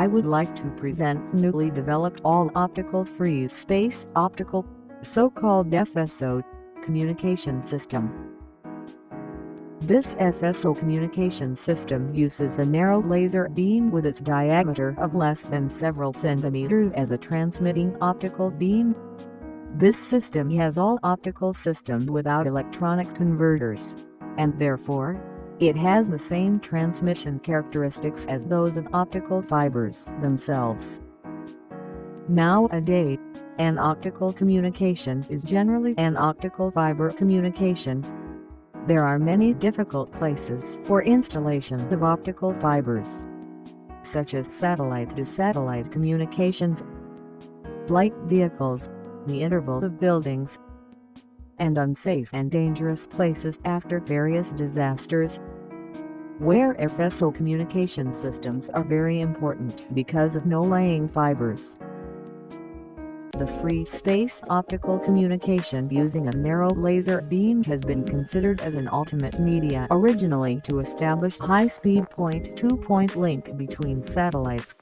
would like to present newly developed all-optical free space optical, so-called FSO, communication system. This FSO communication system uses a narrow laser beam with its diameter of less than several centimeters as a transmitting optical beam. This system has all optical systems without electronic converters, and therefore, it has the same transmission characteristics as those of optical fibers themselves. Nowadays, an optical communication is generally an optical fiber communication. There are many difficult places for installation of optical fibers, such as satellite-to-satellite communications, flight vehicles, the interval of buildings, and unsafe and dangerous places after various disasters, where FSO communication systems are very important because of no laying fibers. The free space optical communication using a narrow laser beam has been considered as an ultimate media originally to establish high-speed point-to-point link between satellites.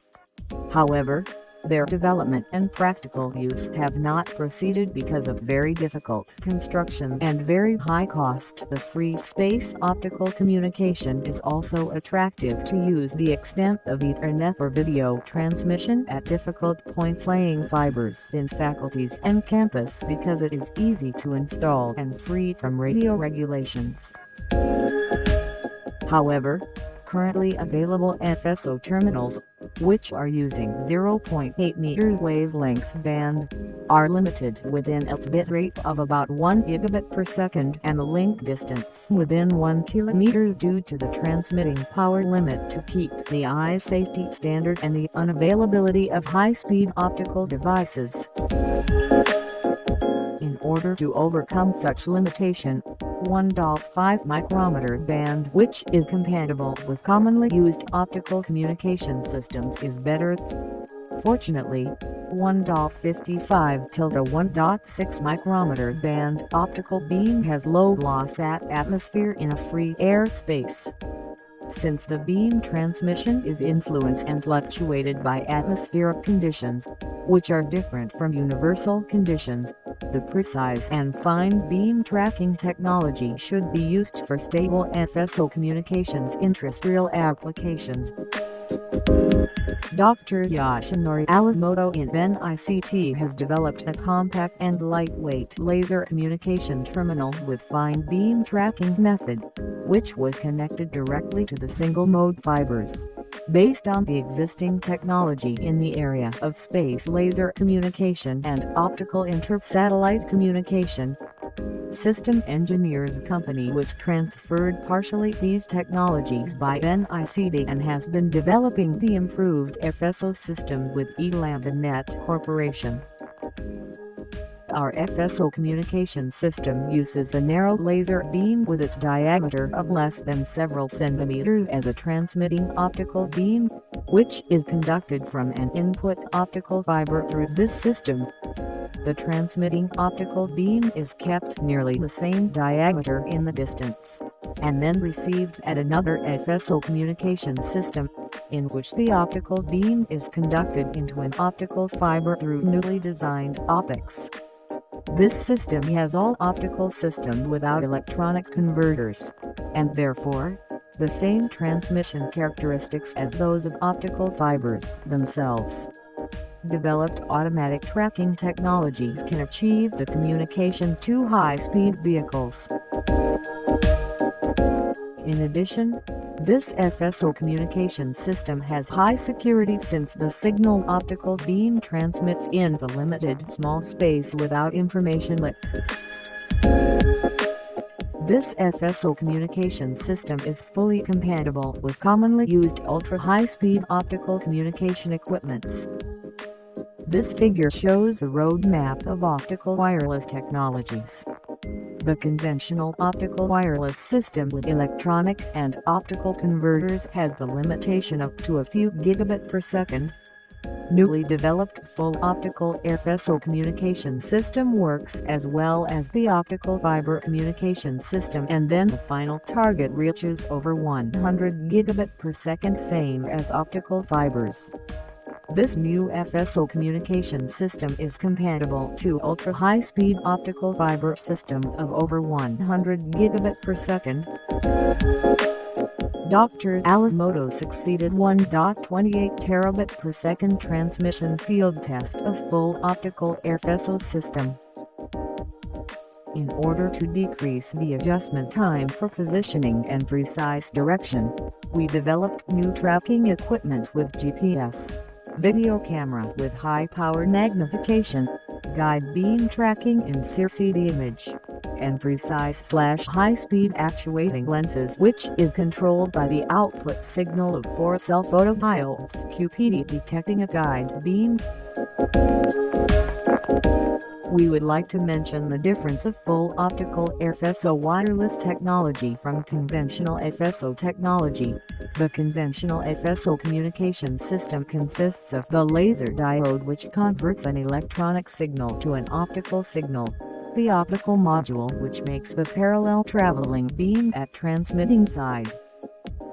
However, their development and practical use have not proceeded because of very difficult construction and very high cost. The free space optical communication is also attractive to use the extent of Ethernet for video transmission at difficult points, laying fibers in faculties and campus because it is easy to install and free from radio regulations. However, currently available FSO terminals, which are using 0.8 meter wavelength band, are limited within its bitrate of about 1 gigabit per second and the link distance within 1 kilometer due to the transmitting power limit to keep the eye safety standard and the unavailability of high-speed optical devices. In order to overcome such limitation, 1.5 micrometer band, which is compatible with commonly used optical communication systems, is better. Fortunately, 1.55 to 1.6 micrometer band optical beam has low loss at atmosphere in a free airspace. Since the beam transmission is influenced and fluctuated by atmospheric conditions, which are different from universal conditions, the precise and fine beam tracking technology should be used for stable FSO communications industrial applications. Dr. Yoshinori Alamoto in Ben ICT has developed a compact and lightweight laser communication terminal with fine beam tracking method, which was connected directly to the single-mode fibers. Based on the existing technology in the area of space laser communication and optical inter-satellite communication, System Engineers Company was transferred partially these technologies by NICD and has been developing the improved FSO system with eLambdaNet Corporation. Our FSO communication system uses a narrow laser beam with its diameter of less than several centimeters as a transmitting optical beam, which is conducted from an input optical fiber through this system. The transmitting optical beam is kept nearly the same diameter in the distance, and then received at another FSO communication system, in which the optical beam is conducted into an optical fiber through newly designed optics. This system has all optical systems without electronic converters, and therefore, the same transmission characteristics as those of optical fibers themselves. Developed automatic tracking technologies can achieve the communication to high-speed vehicles. In addition, this FSO communication system has high security since the signal optical beam transmits in the limited small space without information leak. This FSO communication system is fully compatible with commonly used ultra-high-speed optical communication equipments. This figure shows the roadmap of optical wireless technologies. The conventional optical wireless system with electronic and optical converters has the limitation up to a few gigabit per second. Newly developed full optical FSO communication system works as well as the optical fiber communication system, and then the final target reaches over 100 gigabit per second, same as optical fibers. This new FSO communication system is compatible to ultra-high-speed optical fiber system of over 100 gigabit per second. Dr. Alimoto succeeded 1.28 terabit per second transmission field test of full optical FSO system. In order to decrease the adjustment time for positioning and precise direction, we developed new tracking equipment with GPS, video camera with high-power magnification, guide beam tracking in CCD image, and precise flash high-speed actuating lenses, which is controlled by the output signal of 4 cell-photo diodes QPD detecting a guide beam. We would like to mention the difference of full optical FSO wireless technology from conventional FSO technology. The conventional FSO communication system consists of the laser diode, which converts an electronic signal to an optical signal, the optical module, which makes the parallel traveling beam at transmitting side.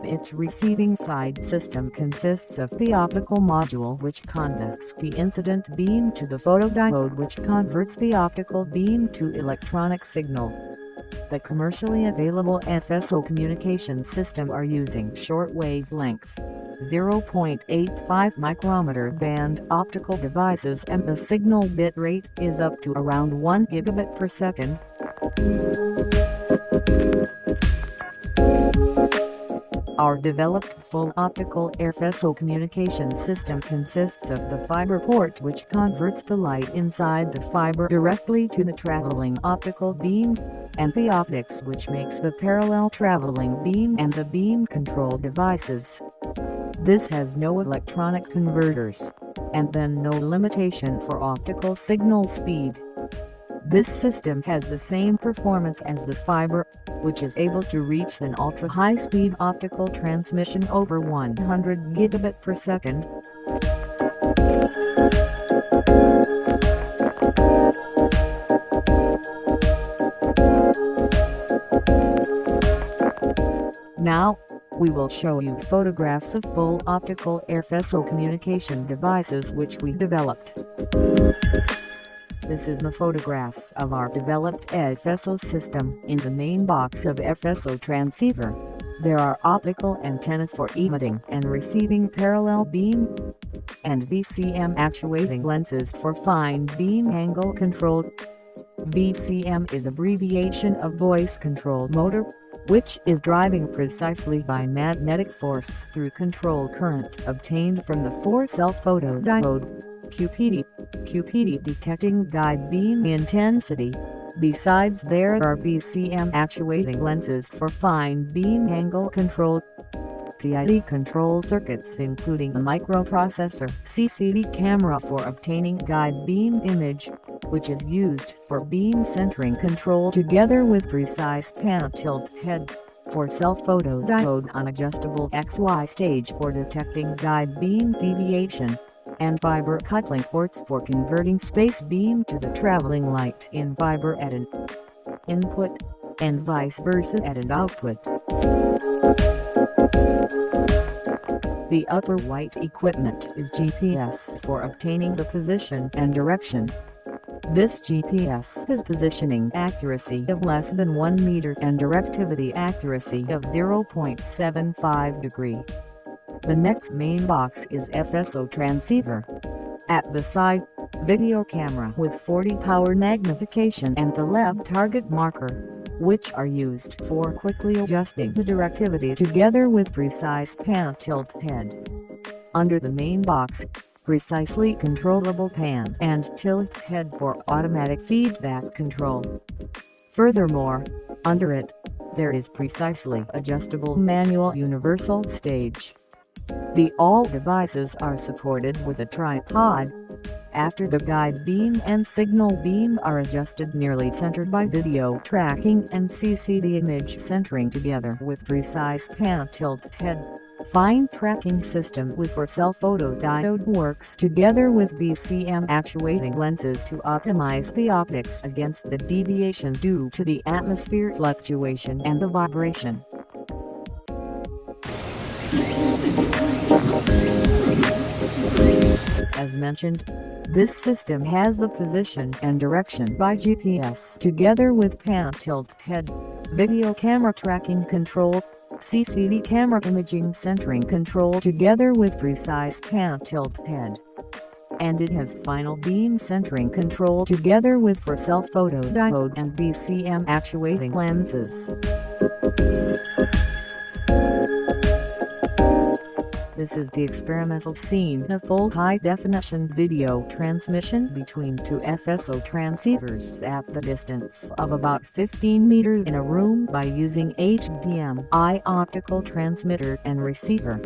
Its receiving side system consists of the optical module, which conducts the incident beam to the photodiode, which converts the optical beam to electronic signal. The commercially available FSO communication system are using short wavelength 0.85 micrometer band optical devices, and the signal bit rate is up to around 1 gigabit per second. Our developed full optical FSO communication system consists of the fiber port, which converts the light inside the fiber directly to the traveling optical beam, and the optics, which makes the parallel traveling beam and the beam control devices. This has no electronic converters, and then no limitation for optical signal speed. This system has the same performance as the fiber, which is able to reach an ultra-high-speed optical transmission over 100 gigabit per second. Now, we will show you photographs of full optical FSO communication devices which we developed. This is the photograph of our developed FSO system. In the main box of FSO transceiver, there are optical antenna for emitting and receiving parallel beam, and VCM actuating lenses for fine beam angle control. VCM is abbreviation of voice control motor, which is driving precisely by magnetic force through control current obtained from the 4-cell photodiode. QPD detecting guide beam intensity. Besides, there are VCM actuating lenses for fine beam angle control. PID control circuits including a microprocessor, CCD camera for obtaining guide beam image, which is used for beam centering control, together with precise pan tilt head for cell photodiode on adjustable XY stage for detecting guide beam deviation, and fiber coupling ports for converting space beam to the traveling light in fiber at an input, and vice versa at an output. The upper white equipment is GPS for obtaining the position and direction. This GPS has positioning accuracy of less than 1 meter and directivity accuracy of 0.75 degree. The next main box is FSO transceiver. At the side, video camera with 40 power magnification and the lab target marker, which are used for quickly adjusting the directivity together with precise pan tilt head. Under the main box, precisely controllable pan and tilt head for automatic feedback control. Furthermore, under it, there is precisely adjustable manual universal stage. All devices are supported with a tripod. After the guide beam and signal beam are adjusted nearly centered by video tracking and CCD image centering together with precise pan tilt head. Fine tracking system with 4-cell photodiode works together with VCM actuating lenses to optimize the optics against the deviation due to the atmosphere fluctuation and the vibration. As mentioned, this system has the position and direction by GPS together with pan tilt head, video camera tracking control, CCD camera imaging centering control together with precise pan tilt head. And it has final beam centering control together with for self-photo diode and VCM actuating lenses. This is the experimental scene of full high-definition video transmission between two FSO transceivers at the distance of about 15 meters in a room by using HDMI optical transmitter and receiver.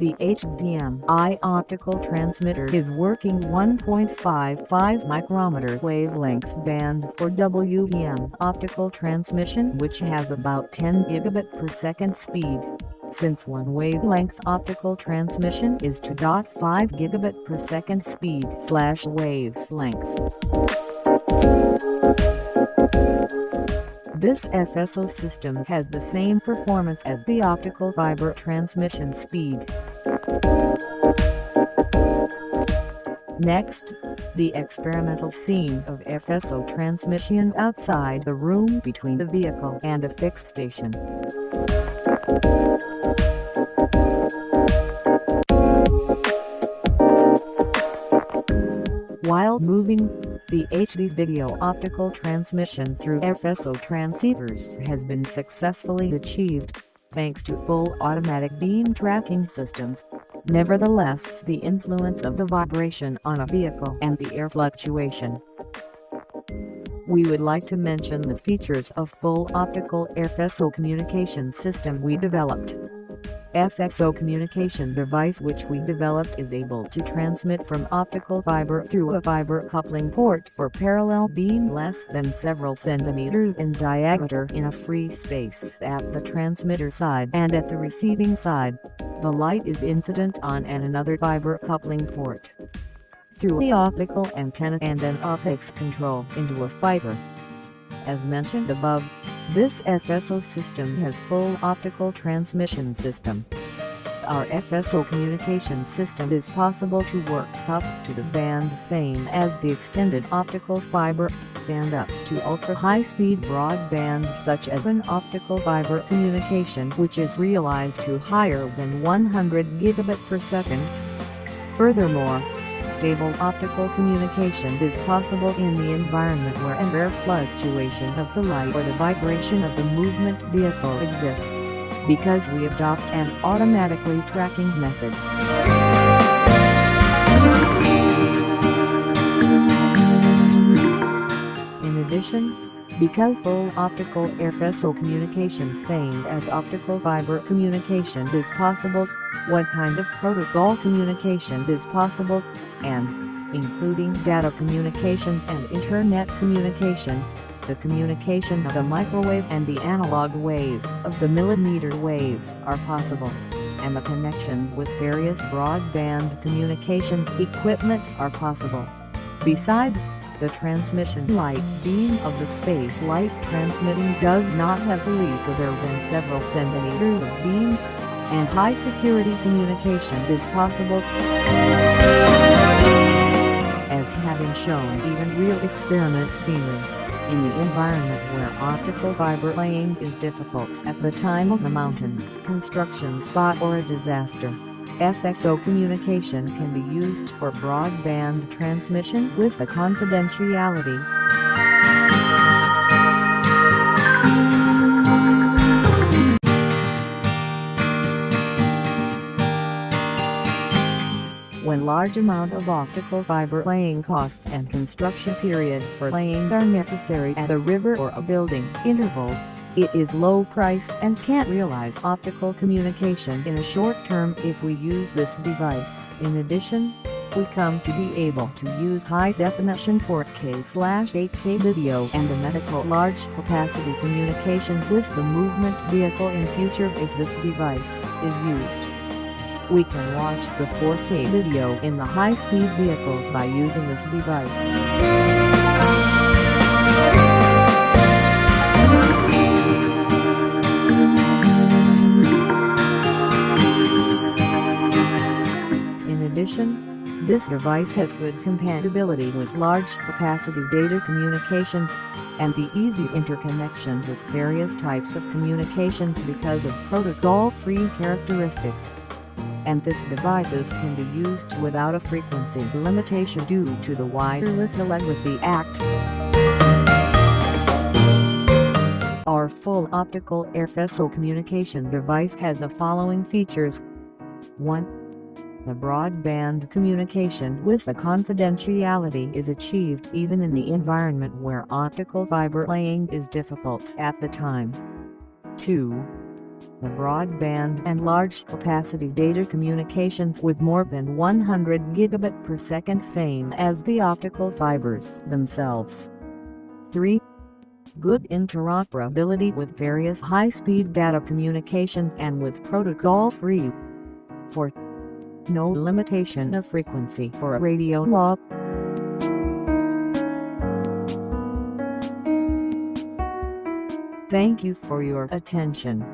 The HDMI optical transmitter is working 1.55 micrometer wavelength band for WDM optical transmission, which has about 10 gigabit per second speed. Since one wavelength optical transmission is 2.5 gigabit per second speed /wavelength. This FSO system has the same performance as the optical fiber transmission speed. Next, the experimental scene of FSO transmission outside the room between the vehicle and a fixed station. While moving, the HD video optical transmission through FSO transceivers has been successfully achieved, thanks to full automatic beam tracking systems. Nevertheless, the influence of the vibration on a vehicle and the air fluctuation. We would like to mention the features of full optical FSO communication system we developed. FSO communication device which we developed is able to transmit from optical fiber through a fiber coupling port for parallel beam less than several centimeters in diameter in a free space at the transmitter side, and at the receiving side, the light is incident on another fiber coupling port through the optical antenna and an optics control into a fiber. As mentioned above, this FSO system has full optical transmission system. Our FSO communication system is possible to work up to the band same as the extended optical fiber, and up to ultra-high-speed broadband such as an optical fiber communication which is realized to higher than 100 gigabit per second. Furthermore, stable optical communication is possible in the environment where an air fluctuation of the light or the vibration of the movement vehicle exists, because we adopt an automatically tracking method. In addition, because full optical FSO communication same as optical fiber communication is possible, what kind of protocol communication is possible, and, including data communication and internet communication, the communication of the microwave and the analog wave of the millimeter wave are possible, and the connections with various broadband communication equipment are possible. Besides, the transmission light beam of the space light transmitting does not have to leak other than several centimeters of beams, and high security communication is possible, as having shown even real experiment scenery, in the environment where optical fiber laying is difficult at the time of a mountain's construction spot or a disaster. FSO communication can be used for broadband transmission with a confidentiality. When large amount of optical fiber laying costs and construction period for laying are necessary at a river or a building interval, it is low price and can't realize optical communication in a short term if we use this device. In addition, we come to be able to use high-definition 4K/8K video and the medical large-capacity communication with the movement vehicle in future if this device is used. We can watch the 4K video in the high-speed vehicles by using this device. This device has good compatibility with large-capacity data communications, and the easy interconnection with various types of communications because of protocol-free characteristics. And this devices can be used without a frequency limitation due to the Wireless Telegraphy Act. Our full optical air vessel communication device has the following features. 1. The broadband communication with the confidentiality is achieved even in the environment where optical fiber laying is difficult at the time. 2. The broadband and large-capacity data communications with more than 100 gigabit per second same as the optical fibers themselves. 3. Good interoperability with various high-speed data communications and with protocol-free. 4. No limitation of frequency for a radio law. Thank you for your attention.